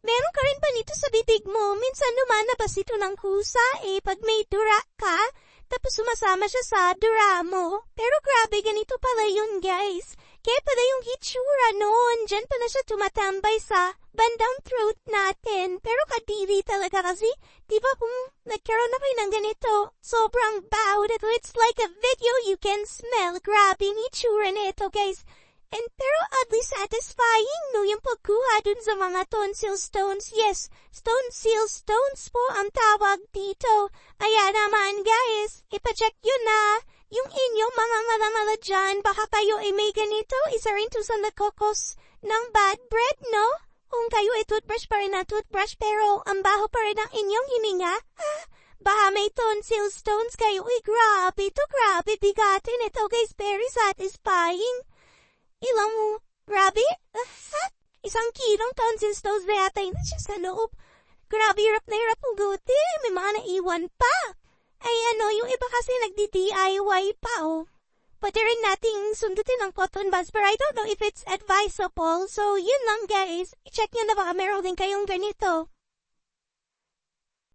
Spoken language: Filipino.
Meron ka rin ba nito sa bibig mo? Minsan lumalabas ito ng kusa pag may dura ka, tapos sumasama siya sa dura mo. Pero grabe, ganito pala yun guys. Kaya pala yung hitsura noon, dyan pala siya tumatambay sa bandang throat natin. Pero kadiri talaga kasi, di ba kung nagkaroon na kayo ng ganito, sobrang bawd. It's like a video you can smell. Grabe yung hitsura nito guys. And pero oddly satisfying, no, yung pagkuha dun sa mga tonsil stones. Yes, tonsil stones po ang tawag dito. Kaya naman guys, ipacheck yun na. Yung inyong mga malamala dyan, baka kayo ay may ganito, isa rin to sa nakokos ng bad breath, no? Kung kayo ay toothbrush pa rin na toothbrush, pero ang baho pa rin ang inyong hininga, baka may tonsil stones kayo. Grabe to, grabe bigatin ito guys, very satisfying. Ilang mo, grabe, isang kilong tonsil stones na yata yun siya sa loob. Grabe, hirap na hirap uguti, may mga naiwan pa. Ay yung iba kasi nagdi-DIY pa Pwede rin nating sundutin ang cotton buds, but I don't know if it's advisable. So, yun lang guys. I-check nyo na baka meron din kayong ganito.